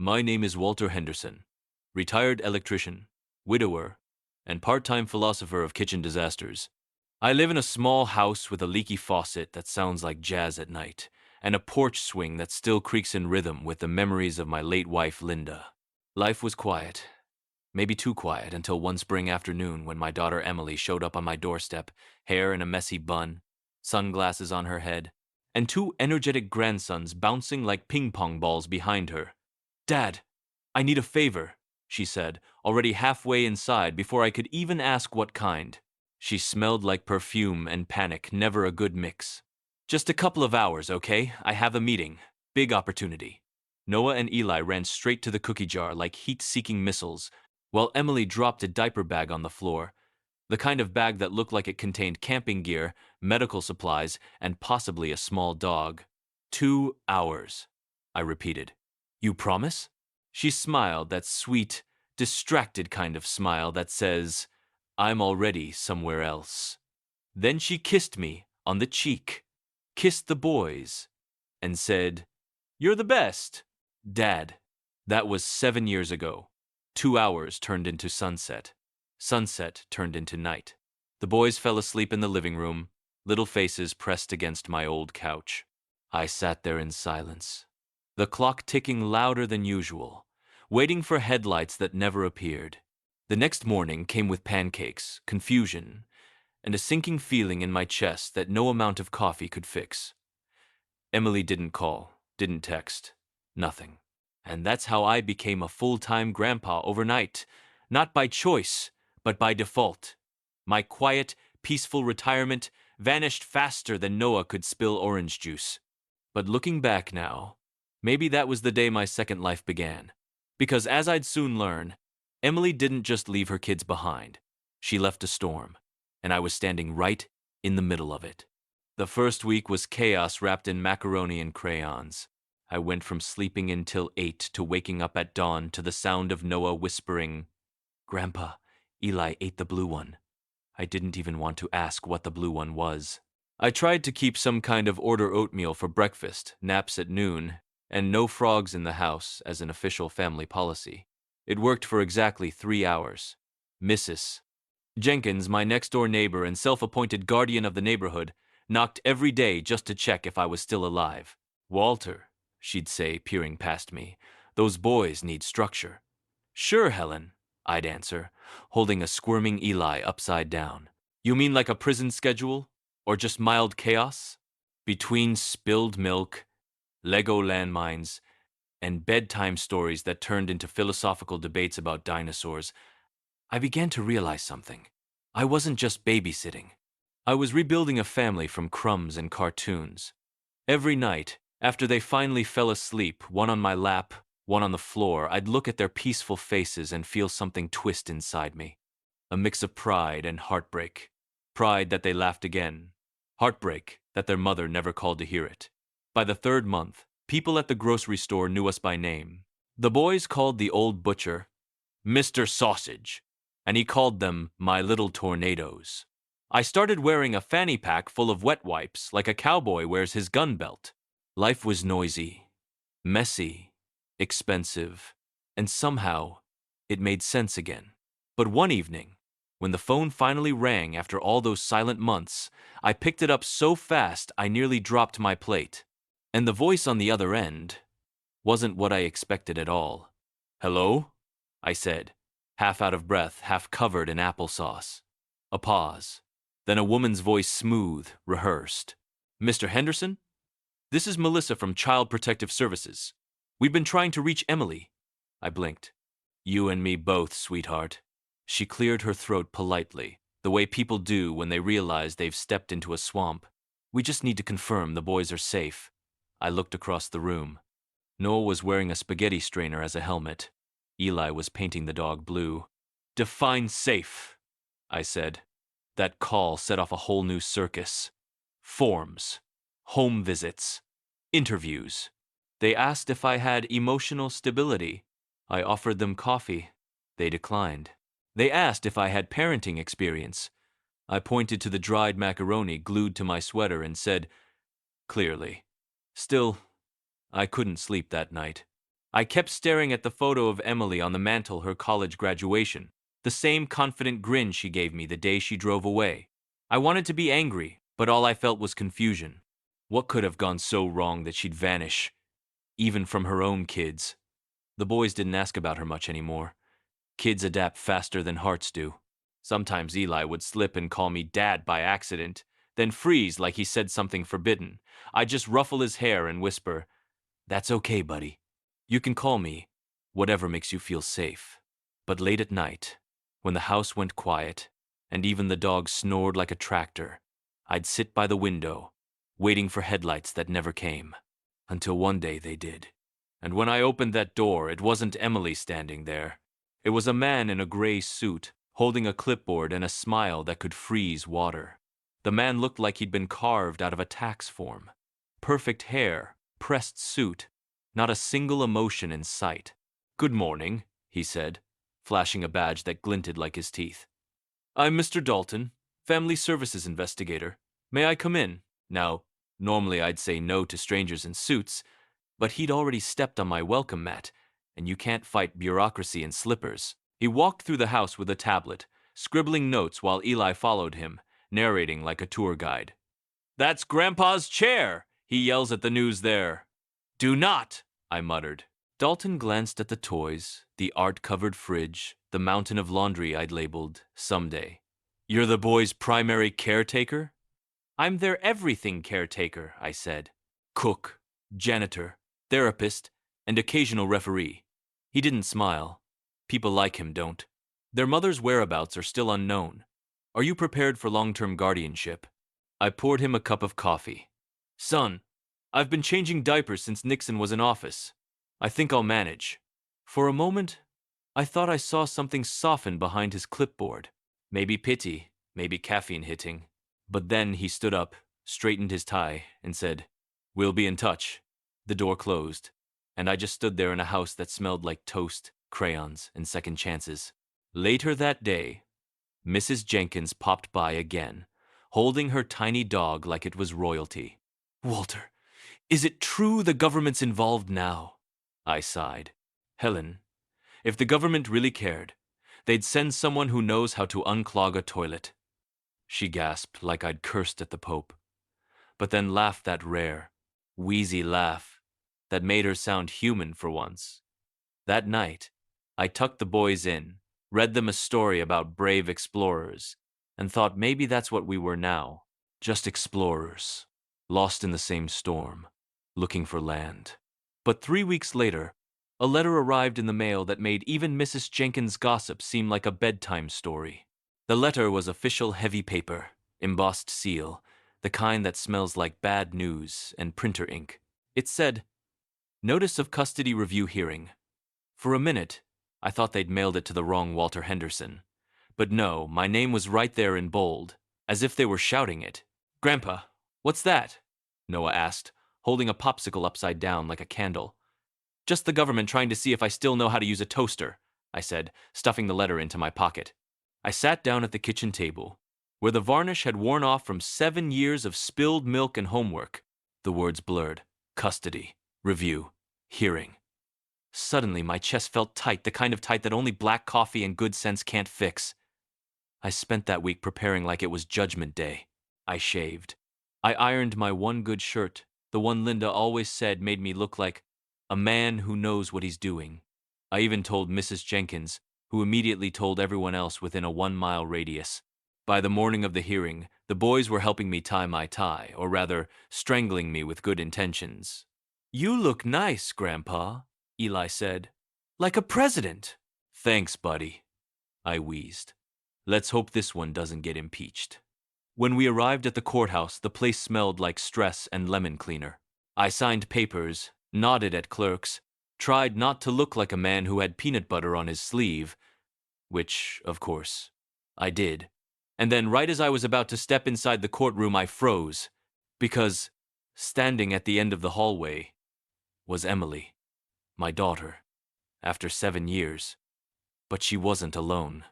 My name is Walter Henderson, retired electrician, widower, and part-time philosopher of kitchen disasters. I live in a small house with a leaky faucet that sounds like jazz at night, and a porch swing that still creaks in rhythm with the memories of my late wife, Linda. Life was quiet, maybe too quiet until one spring afternoon when my daughter Emily showed up on my doorstep, hair in a messy bun, sunglasses on her head, and two energetic grandsons bouncing like ping-pong balls behind her. "Dad, I need a favor," she said, already halfway inside before I could even ask what kind. She smelled like perfume and panic, never a good mix. "Just a couple of hours, okay? I have a meeting. Big opportunity." Noah and Eli ran straight to the cookie jar like heat-seeking missiles, while Emily dropped a diaper bag on the floor, the kind of bag that looked like it contained camping gear, medical supplies, and possibly a small dog. 2 hours, I repeated. "You promise?" She smiled, that sweet, distracted kind of smile that says, "I'm already somewhere else." Then she kissed me on the cheek, kissed the boys, and said, "You're the best, Dad." That was 7 years ago. 2 hours turned into sunset. Sunset turned into night. The boys fell asleep in the living room, little faces pressed against my old couch. I sat there in silence, the clock ticking louder than usual, waiting for headlights that never appeared. The next morning came with pancakes, confusion, and a sinking feeling in my chest that no amount of coffee could fix. Emily didn't call, didn't text, nothing. And that's how I became a full-time grandpa overnight, not by choice, but by default. My quiet, peaceful retirement vanished faster than Noah could spill orange juice. But looking back now, maybe that was the day my second life began. Because as I'd soon learn, Emily didn't just leave her kids behind. She left a storm, and I was standing right in the middle of it. The first week was chaos wrapped in macaroni and crayons. I went from sleeping until 8 to waking up at dawn to the sound of Noah whispering, "Grandpa, Eli ate the blue one." I didn't even want to ask what the blue one was. I tried to keep some kind of order oatmeal for breakfast, naps at noon, and no frogs in the house as an official family policy. It worked for exactly 3 hours. Mrs. Jenkins, my next-door neighbor and self-appointed guardian of the neighborhood, knocked every day just to check if I was still alive. "Walter," she'd say, peering past me, "those boys need structure." "Sure, Helen," I'd answer, holding a squirming Eli upside down. "You mean like a prison schedule? Or just mild chaos?" Between spilled milk, Lego landmines, and bedtime stories that turned into philosophical debates about dinosaurs, I began to realize something. I wasn't just babysitting. I was rebuilding a family from crumbs and cartoons. Every night, after they finally fell asleep, one on my lap, one on the floor, I'd look at their peaceful faces and feel something twist inside me. A mix of pride and heartbreak. Pride that they laughed again. Heartbreak that their mother never called to hear it. By the third month, people at the grocery store knew us by name. The boys called the old butcher Mr. Sausage, and he called them my little tornadoes. I started wearing a fanny pack full of wet wipes like a cowboy wears his gun belt. Life was noisy, messy, expensive, and somehow it made sense again. But one evening, when the phone finally rang after all those silent months, I picked it up so fast I nearly dropped my plate. And the voice on the other end wasn't what I expected at all. "Hello?" I said, half out of breath, half covered in applesauce. A pause. Then a woman's voice, smooth, rehearsed. "Mr. Henderson? This is Melissa from Child Protective Services. We've been trying to reach Emily." I blinked. "You and me both, sweetheart." She cleared her throat politely, the way people do when they realize they've stepped into a swamp. "We just need to confirm the boys are safe." I looked across the room. Noah was wearing a spaghetti strainer as a helmet. Eli was painting the dog blue. "Define safe," I said. That call set off a whole new circus. Forms, home visits, interviews. They asked if I had emotional stability. I offered them coffee. They declined. They asked if I had parenting experience. I pointed to the dried macaroni glued to my sweater and said, "Clearly." Still, I couldn't sleep that night. I kept staring at the photo of Emily on the mantel, her college graduation, the same confident grin she gave me the day she drove away. I wanted to be angry, but all I felt was confusion. What could have gone so wrong that she'd vanish, even from her own kids? The boys didn't ask about her much anymore. Kids adapt faster than hearts do. Sometimes Eli would slip and call me Dad by accident, then freeze like he said something forbidden. I'd just ruffle his hair and whisper, "That's okay, buddy. You can call me whatever makes you feel safe." But late at night, when the house went quiet, and even the dog snored like a tractor, I'd sit by the window, waiting for headlights that never came. Until one day they did. And when I opened that door, it wasn't Emily standing there. It was a man in a gray suit, holding a clipboard and a smile that could freeze water. The man looked like he'd been carved out of a tax form. Perfect hair, pressed suit, not a single emotion in sight. "Good morning," he said, flashing a badge that glinted like his teeth. "I'm Mr. Dalton, Family Services Investigator. May I come in?" Now, normally I'd say no to strangers in suits, but he'd already stepped on my welcome mat, and you can't fight bureaucracy in slippers. He walked through the house with a tablet, scribbling notes while Eli followed him, narrating like a tour guide. "That's Grandpa's chair," he yells at the news there. "Do not," I muttered. Dalton glanced at the toys, the art-covered fridge, the mountain of laundry I'd labeled someday. "You're the boys' primary caretaker?" "I'm their everything caretaker," I said. "Cook, janitor, therapist, and occasional referee." He didn't smile. People like him don't. Their mother's whereabouts are still unknown. "Are you prepared for long-term guardianship?" I poured him a cup of coffee. "Son, I've been changing diapers since Nixon was in office. I think I'll manage." For a moment, I thought I saw something soften behind his clipboard. Maybe pity, maybe caffeine hitting. But then he stood up, straightened his tie, and said, "We'll be in touch." The door closed, and I just stood there in a house that smelled like toast, crayons, and second chances. Later that day, Mrs. Jenkins popped by again, holding her tiny dog like it was royalty. "Walter, is it true the government's involved now?" I sighed. "Helen, if the government really cared, they'd send someone who knows how to unclog a toilet." She gasped like I'd cursed at the Pope, but then laughed that rare, wheezy laugh that made her sound human for once. That night, I tucked the boys in, read them a story about brave explorers, and thought maybe that's what we were now, just explorers, lost in the same storm, looking for land. But 3 weeks later, a letter arrived in the mail that made even Mrs. Jenkins' gossip seem like a bedtime story. The letter was official heavy paper, embossed seal, the kind that smells like bad news and printer ink. It said, "Notice of Custody Review Hearing." For a minute, I thought they'd mailed it to the wrong Walter Henderson. But no, my name was right there in bold, as if they were shouting it. "Grandpa, what's that?" Noah asked, holding a popsicle upside down like a candle. "Just the government trying to see if I still know how to use a toaster," I said, stuffing the letter into my pocket. I sat down at the kitchen table, where the varnish had worn off from 7 years of spilled milk and homework. The words blurred. Custody, review, hearing. Suddenly, my chest felt tight, the kind of tight that only black coffee and good sense can't fix. I spent that week preparing like it was Judgment Day. I shaved. I ironed my one good shirt, the one Linda always said made me look like a man who knows what he's doing. I even told Mrs. Jenkins, who immediately told everyone else within a 1-mile radius. By the morning of the hearing, the boys were helping me tie my tie, or rather, strangling me with good intentions. "You look nice, Grandpa," Eli said. "Like a president." "Thanks, buddy," I wheezed. "Let's hope this one doesn't get impeached." When we arrived at the courthouse, the place smelled like stress and lemon cleaner. I signed papers, nodded at clerks, tried not to look like a man who had peanut butter on his sleeve, which, of course, I did. And then right as I was about to step inside the courtroom, I froze, because, standing at the end of the hallway, was Emily, my daughter, after 7 years. But she wasn't alone.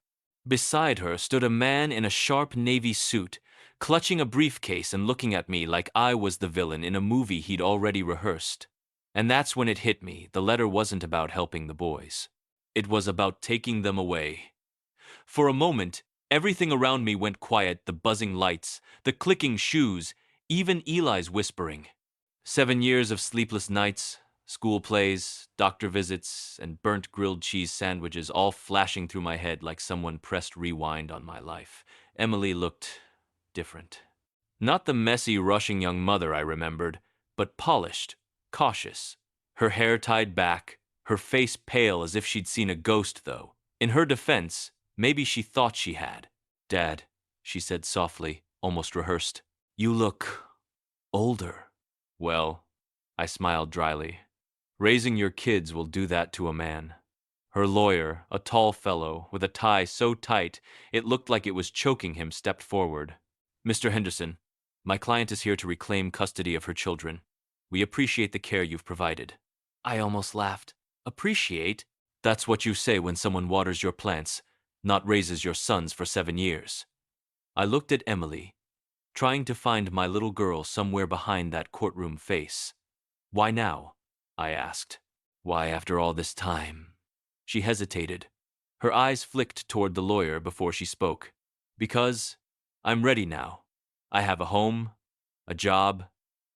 Beside her stood a man in a sharp navy suit, clutching a briefcase and looking at me like I was the villain in a movie he'd already rehearsed. And that's when it hit me. The letter wasn't about helping the boys. It was about taking them away. For a moment, everything around me went quiet, the buzzing lights, the clicking shoes, even Eli's whispering. 7 years of sleepless nights, school plays, doctor visits, and burnt grilled cheese sandwiches all flashing through my head like someone pressed rewind on my life. Emily looked different. Not the messy, rushing young mother I remembered, but polished, cautious. Her hair tied back, her face pale as if she'd seen a ghost, though. In her defense, maybe she thought she had. "Dad," she said softly, almost rehearsed, "you look older." "Well," I smiled dryly, "raising your kids will do that to a man." Her lawyer, a tall fellow, with a tie so tight it looked like it was choking him, stepped forward. "Mr. Henderson, my client is here to reclaim custody of her children. We appreciate the care you've provided." I almost laughed. "Appreciate? That's what you say when someone waters your plants, not raises your sons for 7 years." I looked at Emily, trying to find my little girl somewhere behind that courtroom face. "Why now?" I asked. "Why after all this time?" She hesitated. Her eyes flicked toward the lawyer before she spoke. "Because I'm ready now. I have a home, a job,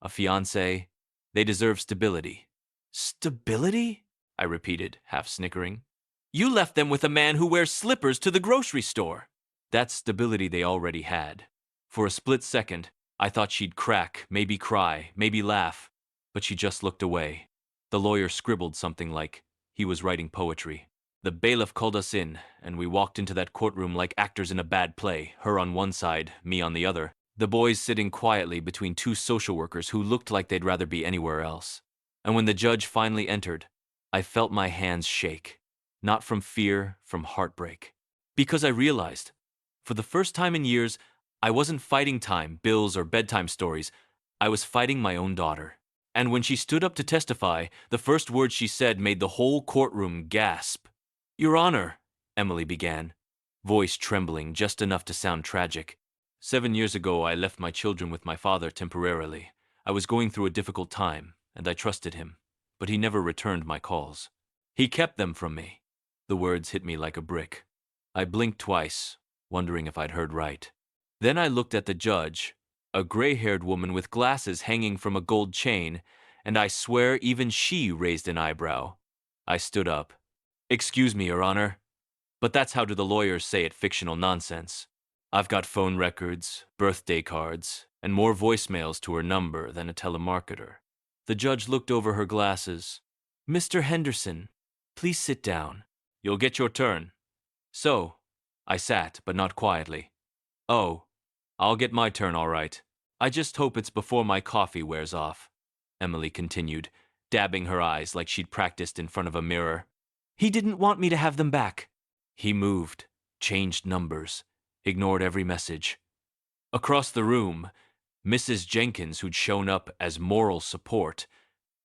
a fiancé. They deserve stability." "Stability?" I repeated, half snickering. "You left them with a man who wears slippers to the grocery store." That's stability they already had. For a split second, I thought she'd crack, maybe cry, maybe laugh, but she just looked away. The lawyer scribbled something like he was writing poetry. The bailiff called us in, and we walked into that courtroom like actors in a bad play, her on one side, me on the other. The boys sitting quietly between two social workers who looked like they'd rather be anywhere else. And when the judge finally entered, I felt my hands shake. Not from fear, from heartbreak. Because I realized, for the first time in years, I wasn't fighting time, bills, or bedtime stories. I was fighting my own daughter. And when she stood up to testify, the first words she said made the whole courtroom gasp. "Your Honor," Emily began, voice trembling just enough to sound tragic. "7 years ago, I left my children with my father temporarily. I was going through a difficult time, and I trusted him. But he never returned my calls. He kept them from me." The words hit me like a brick. I blinked twice, wondering if I'd heard right. Then I looked at the judge, a gray-haired woman with glasses hanging from a gold chain, and I swear even she raised an eyebrow. I stood up. "Excuse me, Your Honor, but that's how do the lawyers say it, fictional nonsense. I've got phone records, birthday cards, and more voicemails to her number than a telemarketer." The judge looked over her glasses. "Mr. Henderson, please sit down." "You'll get your turn." So, I sat, but not quietly. "Oh, I'll get my turn all right. I just hope it's before my coffee wears off," Emily continued, dabbing her eyes like she'd practiced in front of a mirror. "He didn't want me to have them back." He moved, changed numbers, ignored every message. Across the room, Mrs. Jenkins, who'd shown up as moral support,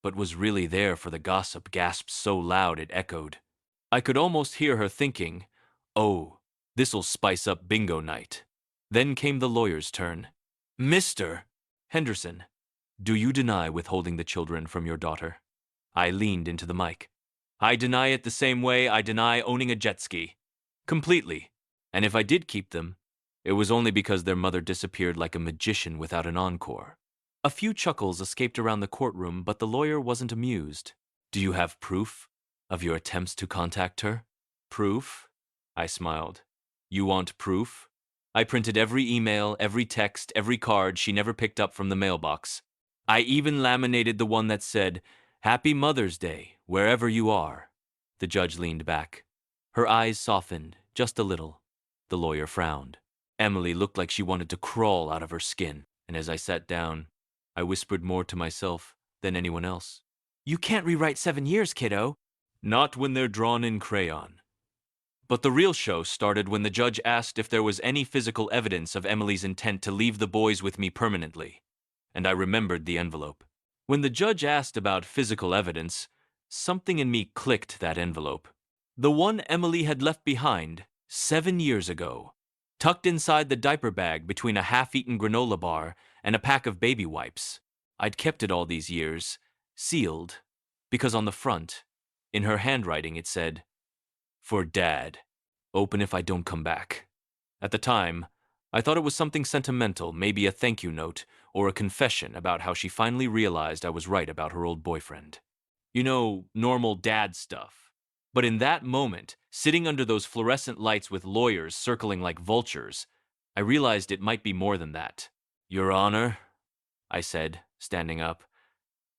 but was really there for the gossip, gasped so loud it echoed. I could almost hear her thinking, "Oh, this'll spice up bingo night." Then came the lawyer's turn. "Mr. Henderson, do you deny withholding the children from your daughter?" I leaned into the mic. "I deny it the same way I deny owning a jet ski. Completely. And if I did keep them, it was only because their mother disappeared like a magician without an encore." A few chuckles escaped around the courtroom, but the lawyer wasn't amused. "Do you have proof of your attempts to contact her?" "Proof?" I smiled. "You want proof? I printed every email, every text, every card she never picked up from the mailbox. I even laminated the one that said, 'Happy Mother's Day, wherever you are.'" The judge leaned back. Her eyes softened, just a little. The lawyer frowned. Emily looked like she wanted to crawl out of her skin, and as I sat down, I whispered more to myself than anyone else. "You can't rewrite 7 years, kiddo." "Not when they're drawn in crayon." But the real show started when the judge asked if there was any physical evidence of Emily's intent to leave the boys with me permanently. And I remembered the envelope. When the judge asked about physical evidence, something in me clicked that envelope. The one Emily had left behind 7 years ago, tucked inside the diaper bag between a half-eaten granola bar and a pack of baby wipes. I'd kept it all these years, sealed, because on the front, in her handwriting, it said, "For Dad. Open if I don't come back." At the time, I thought it was something sentimental, maybe a thank you note or a confession about how she finally realized I was right about her old boyfriend. You know, normal dad stuff. But in that moment, sitting under those fluorescent lights with lawyers circling like vultures, I realized it might be more than that. "Your Honor," I said, standing up,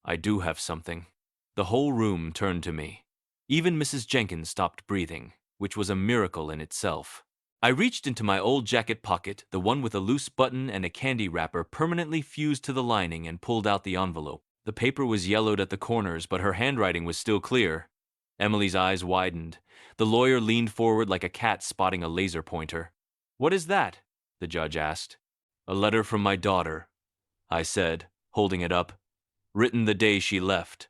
"I do have something." The whole room turned to me. Even Mrs. Jenkins stopped breathing, which was a miracle in itself. I reached into my old jacket pocket, the one with a loose button and a candy wrapper permanently fused to the lining, and pulled out the envelope. The paper was yellowed at the corners, but her handwriting was still clear. Emily's eyes widened. The lawyer leaned forward like a cat spotting a laser pointer. "What is that?" the judge asked. "A letter from my daughter," I said, holding it up. "Written the day she left.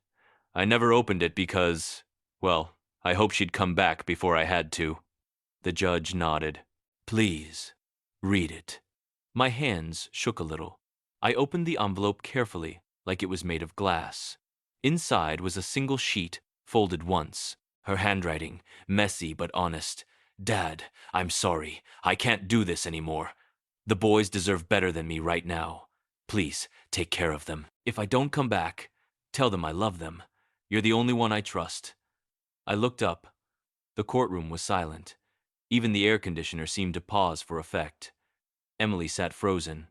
I never opened it because, well, I hoped she'd come back before I had to." The judge nodded. "Please, read it." My hands shook a little. I opened the envelope carefully, like it was made of glass. Inside was a single sheet, folded once. Her handwriting, messy but honest. "Dad, I'm sorry. I can't do this anymore. The boys deserve better than me right now. Please, take care of them. If I don't come back, tell them I love them. You're the only one I trust." I looked up. The courtroom was silent. Even the air conditioner seemed to pause for effect. Emily sat frozen,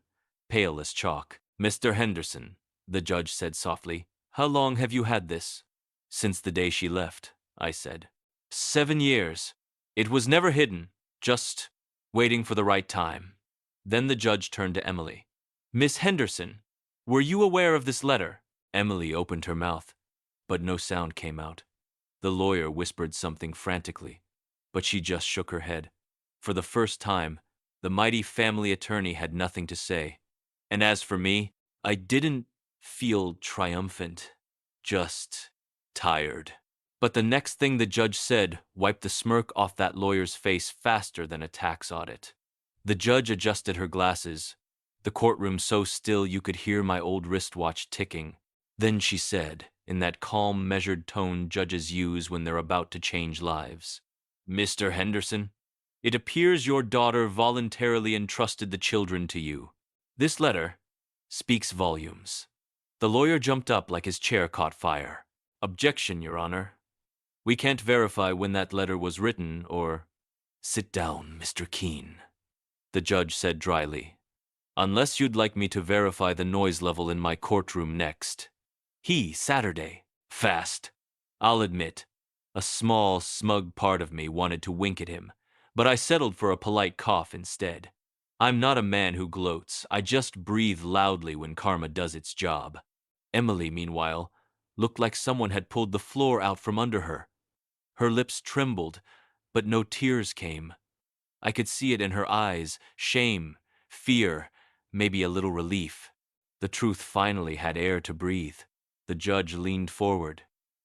pale as chalk. "Mr. Henderson," the judge said softly, "how long have you had this?" "Since the day she left," I said. 7 years. It was never hidden, just waiting for the right time." Then the judge turned to Emily. "Miss Henderson, were you aware of this letter?" Emily opened her mouth, but no sound came out. The lawyer whispered something frantically, but she just shook her head. For the first time, the mighty family attorney had nothing to say. And as for me, I didn't feel triumphant, just tired. But the next thing the judge said wiped the smirk off that lawyer's face faster than a tax audit. The judge adjusted her glasses, the courtroom so still you could hear my old wristwatch ticking. Then she said, in that calm, measured tone judges use when they're about to change lives, "Mr. Henderson, it appears your daughter voluntarily entrusted the children to you. This letter speaks volumes." The lawyer jumped up like his chair caught fire. "Objection, Your Honor. We can't verify when that letter was written or—" "Sit down, Mr. Keene," the judge said dryly. "Unless you'd like me to verify the noise level in my courtroom next." Saturday. Fast. I'll admit, a small, smug part of me wanted to wink at him, but I settled for a polite cough instead. I'm not a man who gloats. I just breathe loudly when karma does its job. Emily, meanwhile, looked like someone had pulled the floor out from under her. Her lips trembled, but no tears came. I could see it in her eyes, shame, fear, maybe a little relief. The truth finally had air to breathe. The judge leaned forward.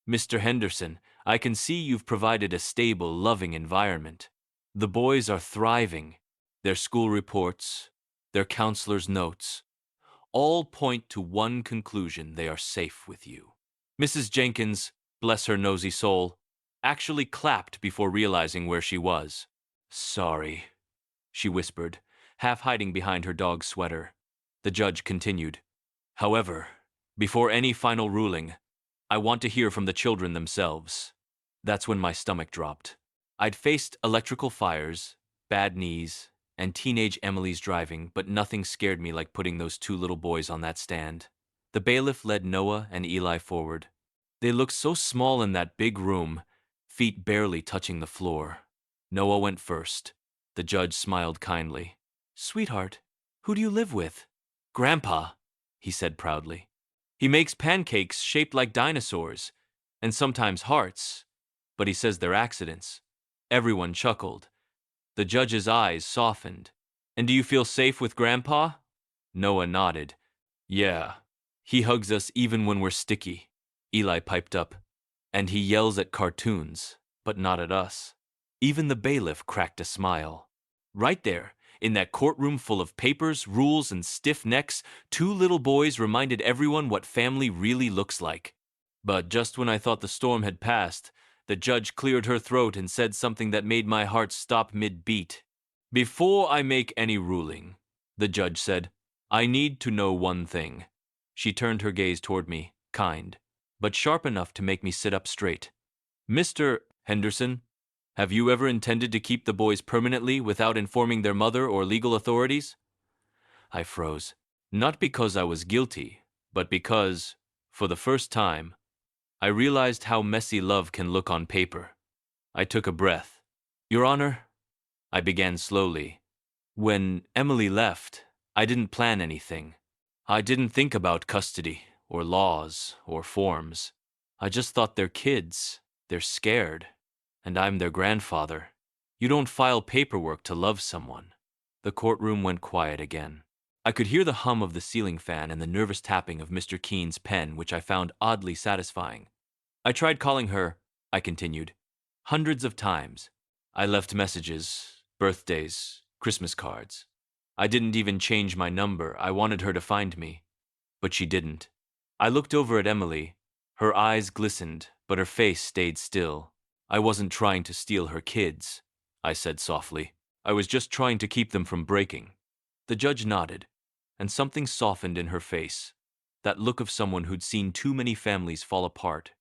"Mr. Henderson, I can see you've provided a stable, loving environment. The boys are thriving. Their school reports, their counselor's notes, all point to one conclusion: they are safe with you." Mrs. Jenkins, bless her nosy soul, actually clapped before realizing where she was. "Sorry," she whispered, half hiding behind her dog's sweater. The judge continued. "However, before any final ruling, I want to hear from the children themselves." That's when my stomach dropped. I'd faced electrical fires, bad knees, and teenage Emily's driving, but nothing scared me like putting those two little boys on that stand. The bailiff led Noah and Eli forward. They looked so small in that big room, feet barely touching the floor. Noah went first. The judge smiled kindly. "Sweetheart, who do you live with?" "Grandpa," he said proudly. "He makes pancakes shaped like dinosaurs, and sometimes hearts, but he says they're accidents." Everyone chuckled. The judge's eyes softened. "And do you feel safe with Grandpa?" Noah nodded. "Yeah. He hugs us even when we're sticky." Eli piped up. "And he yells at cartoons, but not at us." Even the bailiff cracked a smile. Right there, in that courtroom full of papers, rules, and stiff necks, two little boys reminded everyone what family really looks like. But just when I thought the storm had passed, the judge cleared her throat and said something that made my heart stop mid-beat. "Before I make any ruling," the judge said, "I need to know one thing." She turned her gaze toward me, kind, but sharp enough to make me sit up straight. "Mr. Henderson, have you ever intended to keep the boys permanently without informing their mother or legal authorities?" I froze, not because I was guilty, but because, for the first time, I realized how messy love can look on paper. I took a breath. "Your Honor," I began slowly, "when Emily left, I didn't plan anything. I didn't think about custody, or laws, or forms. I just thought they're kids, they're scared, and I'm their grandfather. You don't file paperwork to love someone." The courtroom went quiet again. I could hear the hum of the ceiling fan and the nervous tapping of Mr. Keene's pen, which I found oddly satisfying. "I tried calling her," I continued, "hundreds of times. I left messages, birthdays, Christmas cards. I didn't even change my number. I wanted her to find me. But she didn't." I looked over at Emily. Her eyes glistened, but her face stayed still. "I wasn't trying to steal her kids," I said softly. "I was just trying to keep them from breaking." The judge nodded, and something softened in her face. That look of someone who'd seen too many families fall apart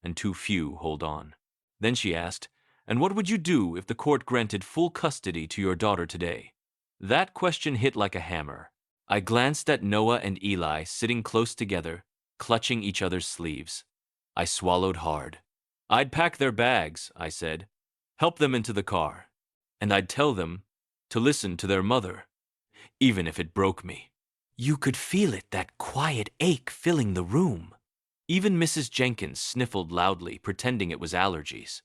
and too few hold on. Then she asked, "And what would you do if the court granted full custody to your daughter today?" That question hit like a hammer. I glanced at Noah and Eli sitting close together, clutching each other's sleeves. I swallowed hard. "I'd pack their bags," I said, "help them into the car, and I'd tell them to listen to their mother, even if it broke me." You could feel it, that quiet ache filling the room. Even Mrs. Jenkins sniffled loudly, pretending it was allergies.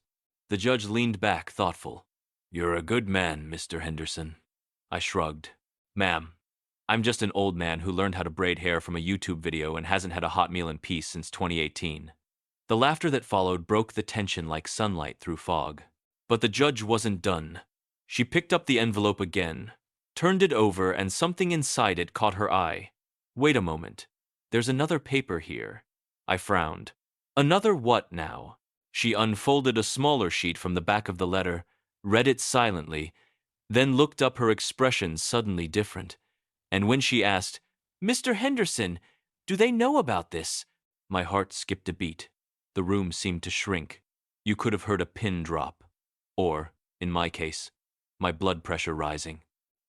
The judge leaned back, thoughtful. "You're a good man, Mr. Henderson." I shrugged. "Ma'am, I'm just an old man who learned how to braid hair from a YouTube video and hasn't had a hot meal in peace since 2018. The laughter that followed broke the tension like sunlight through fog. But the judge wasn't done. She picked up the envelope again, turned it over, and something inside it caught her eye. "Wait a moment. There's another paper here." I frowned. "Another what now?" She unfolded a smaller sheet from the back of the letter, read it silently, then looked up, her expression suddenly different. And when she asked, "Mr. Henderson, do they know about this?" my heart skipped a beat. The room seemed to shrink. You could have heard a pin drop. Or, in my case, my blood pressure rising.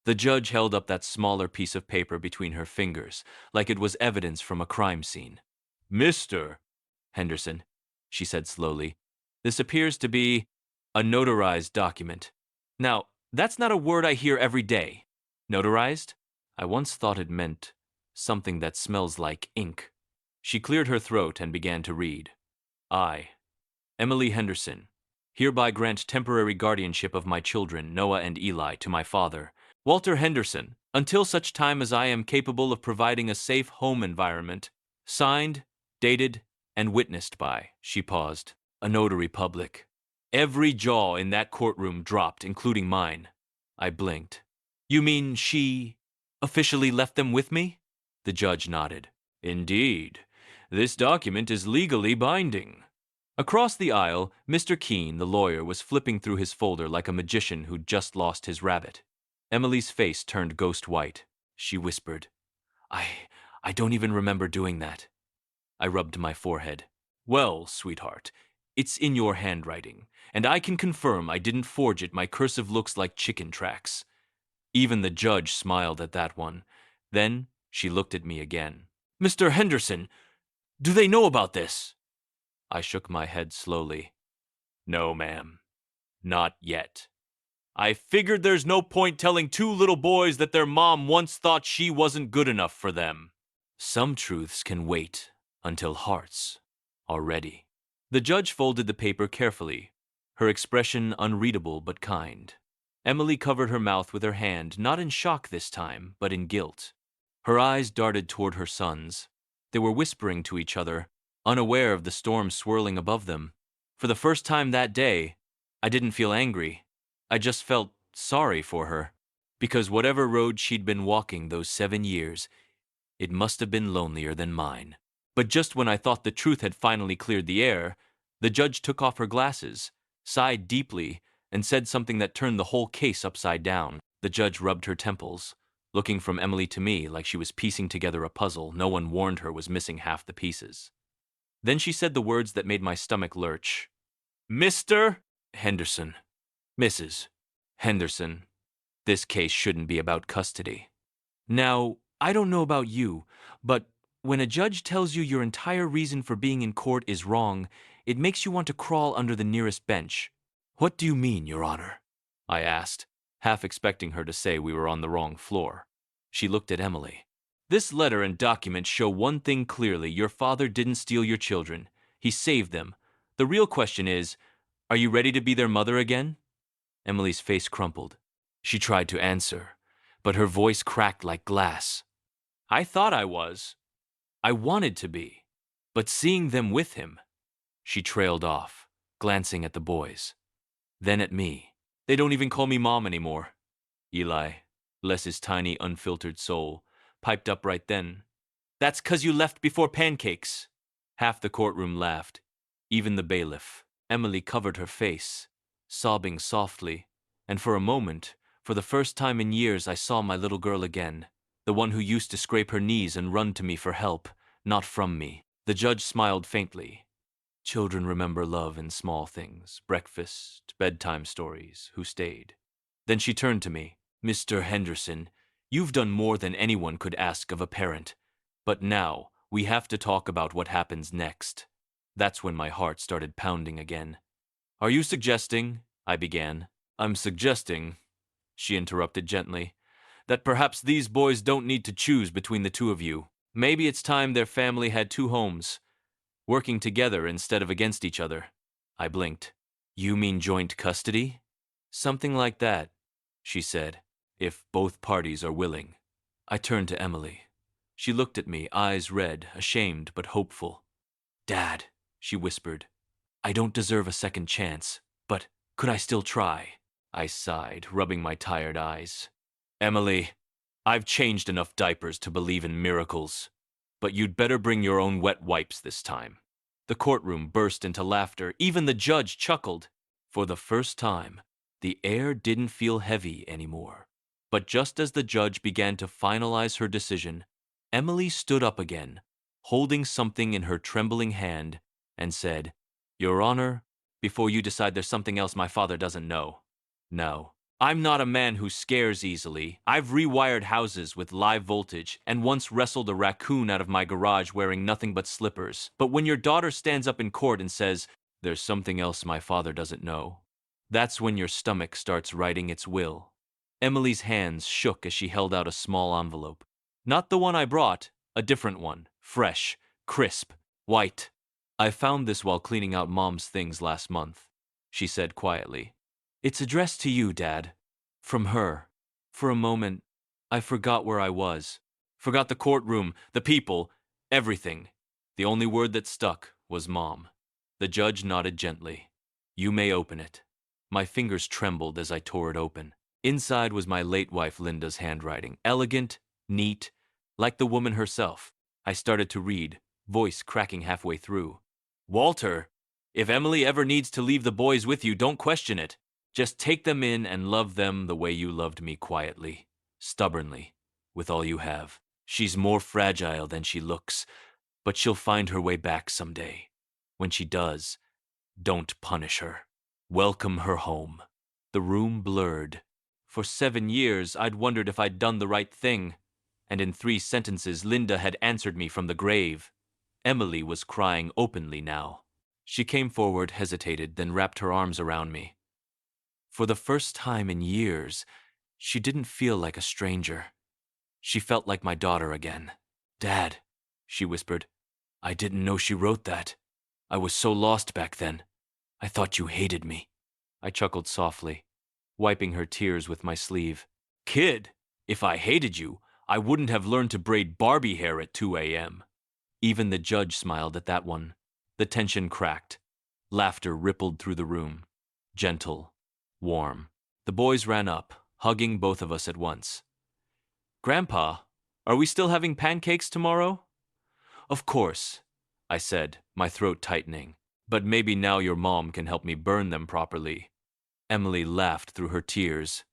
The judge held up that smaller piece of paper between her fingers, like it was evidence from a crime scene. "Mr. Henderson," she said slowly, "this appears to be a notarized document. Now, that's not a word I hear every day. Notarized? I once thought it meant something that smells like ink." She cleared her throat and began to read. "I, Emily Henderson, hereby grant temporary guardianship of my children, Noah and Eli, to my father, Walter Henderson, until such time as I am capable of providing a safe home environment. Signed, dated, and witnessed by," she paused, "a notary public." Every jaw in that courtroom dropped, including mine. I blinked. "You mean she officially left them with me?" The judge nodded. "Indeed. This document is legally binding." Across the aisle, Mr. Keene, the lawyer, was flipping through his folder like a magician who'd just lost his rabbit. Emily's face turned ghost white. She whispered, I don't even remember doing that." I rubbed my forehead. "Well, sweetheart, it's in your handwriting, and I can confirm I didn't forge it. My cursive looks like chicken tracks." Even the judge smiled at that one. Then she looked at me again. "Mr. Henderson, do they know about this?" I shook my head slowly. "No, ma'am. Not yet. I figured there's no point telling two little boys that their mom once thought she wasn't good enough for them. Some truths can wait until hearts are ready." The judge folded the paper carefully, her expression unreadable but kind. Emily covered her mouth with her hand, not in shock this time, but in guilt. Her eyes darted toward her sons. They were whispering to each other, unaware of the storm swirling above them. For the first time that day, I didn't feel angry. I just felt sorry for her, because whatever road she'd been walking those 7 years, it must have been lonelier than mine. But just when I thought the truth had finally cleared the air, the judge took off her glasses, sighed deeply, and said something that turned the whole case upside down. The judge rubbed her temples, looking from Emily to me like she was piecing together a puzzle no one warned her was missing half the pieces. Then she said the words that made my stomach lurch. Mr. Henderson. Mrs. Henderson, this case shouldn't be about custody. Now, I don't know about you, but when a judge tells you your entire reason for being in court is wrong, it makes you want to crawl under the nearest bench. What do you mean, Your Honor? I asked, half expecting her to say we were on the wrong floor. She looked at Emily. This letter and document show one thing clearly: your father didn't steal your children. He saved them. The real question is, are you ready to be their mother again? Emily's face crumpled. She tried to answer, but her voice cracked like glass. I thought I was. I wanted to be. But seeing them with him. She trailed off, glancing at the boys. Then at me. They don't even call me Mom anymore. Eli, bless his tiny, unfiltered soul, piped up right then. That's 'cause you left before pancakes. Half the courtroom laughed, even the bailiff. Emily covered her face, sobbing softly, and for a moment, for the first time in years, I saw my little girl again, the one who used to scrape her knees and run to me for help, not from me. The judge smiled faintly. Children remember love in small things, breakfast, bedtime stories, who stayed. Then she turned to me. Mr. Henderson, you've done more than anyone could ask of a parent. But now, we have to talk about what happens next. That's when my heart started pounding again. Are you suggesting, I began. I'm suggesting, she interrupted gently, that perhaps these boys don't need to choose between the two of you. Maybe it's time their family had two homes, working together instead of against each other. I blinked. You mean joint custody? Something like that, she said, if both parties are willing. I turned to Emily. She looked at me, eyes red, ashamed but hopeful. Dad, she whispered, I don't deserve a second chance, but could I still try? I sighed, rubbing my tired eyes. Emily, I've changed enough diapers to believe in miracles, but you'd better bring your own wet wipes this time. The courtroom burst into laughter. Even the judge chuckled. For the first time, the air didn't feel heavy anymore. But just as the judge began to finalize her decision, Emily stood up again, holding something in her trembling hand, and said, Your Honor, before you decide, there's something else my father doesn't know. No, I'm not a man who scares easily. I've rewired houses with live voltage and once wrestled a raccoon out of my garage wearing nothing but slippers. But when your daughter stands up in court and says, there's something else my father doesn't know, that's when your stomach starts writing its will. Emily's hands shook as she held out a small envelope. Not the one I brought, a different one, fresh, crisp, white. I found this while cleaning out Mom's things last month, she said quietly. It's addressed to you, Dad. From her. For a moment, I forgot where I was. Forgot the courtroom, the people, everything. The only word that stuck was Mom. The judge nodded gently. You may open it. My fingers trembled as I tore it open. Inside was my late wife Linda's handwriting, elegant, neat, like the woman herself. I started to read, voice cracking halfway through. Walter, if Emily ever needs to leave the boys with you, don't question it. Just take them in and love them the way you loved me, quietly, stubbornly, with all you have. She's more fragile than she looks, but she'll find her way back someday. When she does, don't punish her. Welcome her home. The room blurred. For 7 years, I'd wondered if I'd done the right thing, and in 3 sentences, Linda had answered me from the grave. Emily was crying openly now. She came forward, hesitated, then wrapped her arms around me. For the first time in years, she didn't feel like a stranger. She felt like my daughter again. Dad, she whispered, I didn't know she wrote that. I was so lost back then. I thought you hated me. I chuckled softly, wiping her tears with my sleeve. Kid, if I hated you, I wouldn't have learned to braid Barbie hair at 2 a.m. Even the judge smiled at that one. The tension cracked. Laughter rippled through the room. Gentle, warm. The boys ran up, hugging both of us at once. Grandpa, are we still having pancakes tomorrow? Of course, I said, my throat tightening. But maybe now your mom can help me burn them properly. Emily laughed through her tears.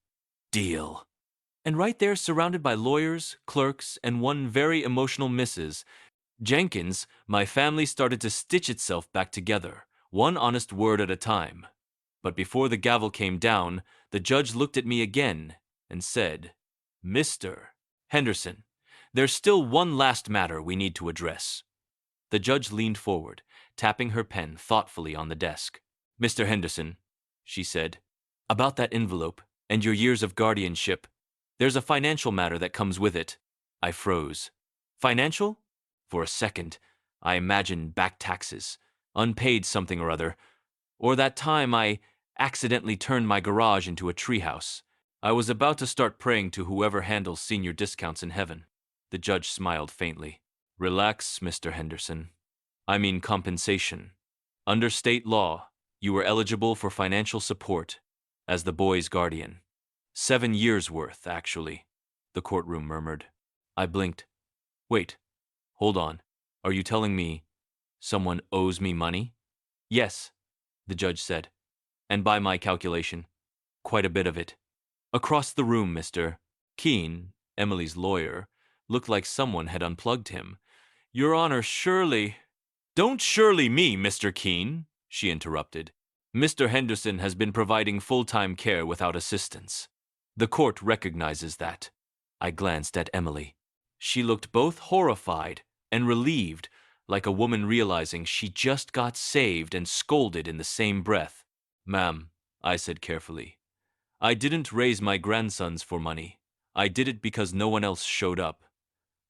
Deal. And right there, surrounded by lawyers, clerks, and one very emotional Mrs. Jenkins, my family started to stitch itself back together, one honest word at a time. But before the gavel came down, the judge looked at me again and said, Mr. Henderson, there's still one last matter we need to address. The judge leaned forward, tapping her pen thoughtfully on the desk. Mr. Henderson, she said, about that envelope and your years of guardianship, there's a financial matter that comes with it. I froze. Financial? For a second, I imagined back taxes, unpaid something or other, or that time I accidentally turned my garage into a treehouse. I was about to start praying to whoever handles senior discounts in heaven. The judge smiled faintly. Relax, Mr. Henderson. I mean compensation. Under state law, you were eligible for financial support as the boy's guardian. 7 years' worth, actually, the courtroom murmured. I blinked. Wait, hold on. Are you telling me someone owes me money? Yes, the judge said. And by my calculation, quite a bit of it. Across the room, Mr. Keene, Emily's lawyer, looked like someone had unplugged him. Your Honor, surely— Don't surely me, Mr. Keene, she interrupted. Mr. Henderson has been providing full-time care without assistance. The court recognizes that. I glanced at Emily. She looked both horrified and relieved, like a woman realizing she just got saved and scolded in the same breath. Ma'am, I said carefully, I didn't raise my grandsons for money. I did it because no one else showed up.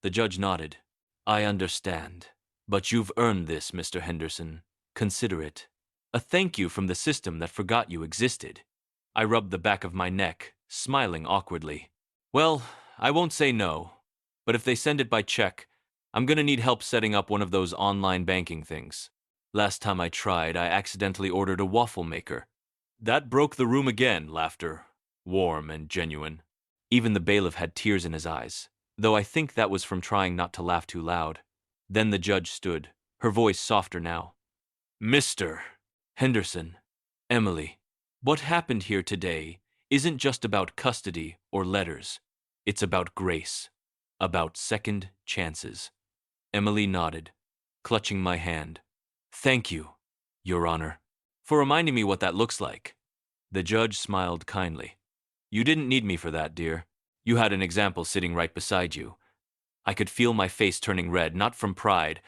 The judge nodded. I understand. But you've earned this, Mr. Henderson. Consider it a thank you from the system that forgot you existed. I rubbed the back of my neck, smiling awkwardly. Well, I won't say no, but if they send it by check, I'm gonna need help setting up one of those online banking things. Last time I tried, I accidentally ordered a waffle maker. That broke the room again, laughter, warm and genuine. Even the bailiff had tears in his eyes, though I think that was from trying not to laugh too loud. Then the judge stood, her voice softer now. Mr. Henderson, Emily, what happened here today isn't just about custody or letters. It's about grace, about second chances. Emily nodded, clutching my hand. Thank you, Your Honor, for reminding me what that looks like. The judge smiled kindly. You didn't need me for that, dear. You had an example sitting right beside you. I could feel my face turning red, not from pride,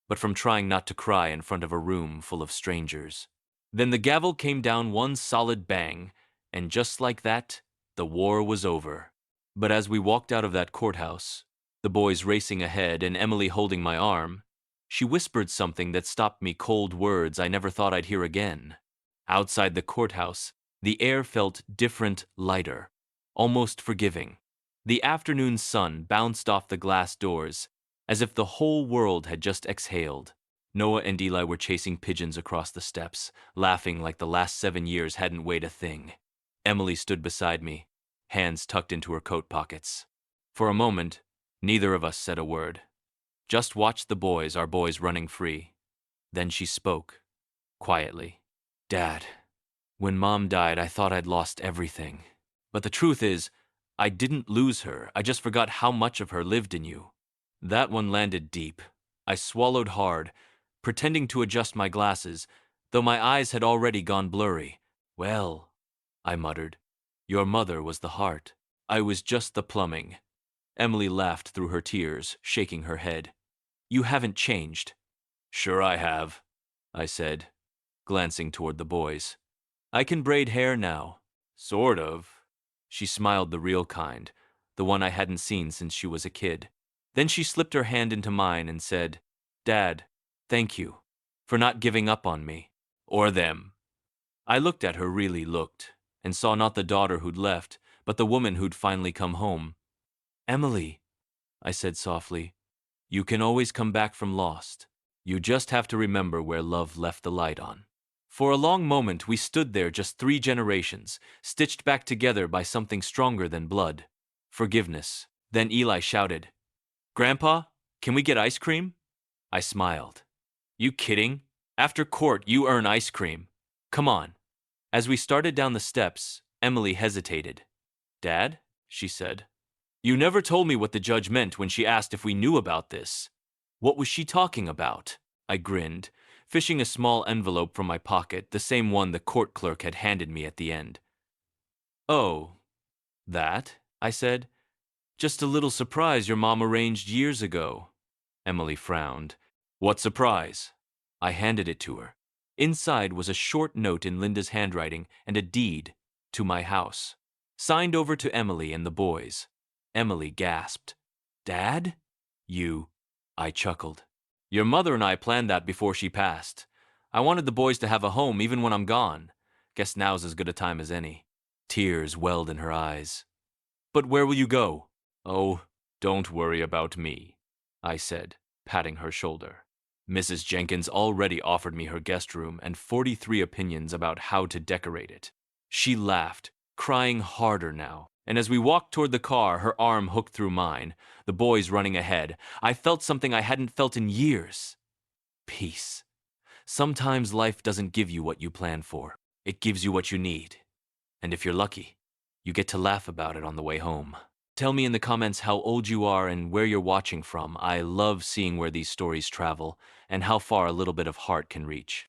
but from trying not to cry in front of a room full of strangers. Then the gavel came down one solid bang, and just like that, the war was over. But as we walked out of that courthouse, the boys racing ahead and Emily holding my arm, she whispered something that stopped me cold words I never thought I'd hear again. Outside the courthouse, the air felt different, lighter, almost forgiving. The afternoon sun bounced off the glass doors, as if the whole world had just exhaled. Noah and Eli were chasing pigeons across the steps, laughing like the last 7 years hadn't weighed a thing. Emily stood beside me, hands tucked into her coat pockets. For a moment, neither of us said a word. Just watched the boys, our boys running free. Then she spoke, quietly. Dad, when Mom died, I thought I'd lost everything. But the truth is, I didn't lose her. I just forgot how much of her lived in you. That one landed deep. I swallowed hard, pretending to adjust my glasses, though my eyes had already gone blurry. Well, I muttered, your mother was the heart. I was just the plumbing. Emily laughed through her tears, shaking her head. You haven't changed. Sure I have, I said, glancing toward the boys. I can braid hair now. Sort of. She smiled the real kind, the one I hadn't seen since she was a kid. Then she slipped her hand into mine and said, Dad, thank you for not giving up on me. Or them. I looked at her, really looked, and saw not the daughter who'd left, but the woman who'd finally come home. Emily, I said softly, you can always come back from lost. You just have to remember where love left the light on. For a long moment we stood there, just 3 generations, stitched back together by something stronger than blood. Forgiveness. Then Eli shouted, Grandpa, can we get ice cream? I smiled. You kidding? After court, you earn ice cream. Come on. As we started down the steps, Emily hesitated. Dad, she said, you never told me what the judge meant when she asked if we knew about this. What was she talking about? I grinned, fishing a small envelope from my pocket, the same one the court clerk had handed me at the end. Oh, that? I said. Just a little surprise your mom arranged years ago. Emily frowned. What surprise? I handed it to her. Inside was a short note in Linda's handwriting and a deed to my house, signed over to Emily and the boys. Emily gasped. Dad? You. I chuckled. Your mother and I planned that before she passed. I wanted the boys to have a home even when I'm gone. Guess now's as good a time as any. Tears welled in her eyes. But where will you go? Oh, don't worry about me, I said, patting her shoulder. Mrs. Jenkins already offered me her guest room and 43 opinions about how to decorate it. She laughed, crying harder now, and as we walked toward the car, her arm hooked through mine, the boys running ahead, I felt something I hadn't felt in years. Peace. Sometimes life doesn't give you what you plan for. It gives you what you need. And if you're lucky, you get to laugh about it on the way home. Tell me in the comments how old you are and where you're watching from. I love seeing where these stories travel and how far a little bit of heart can reach.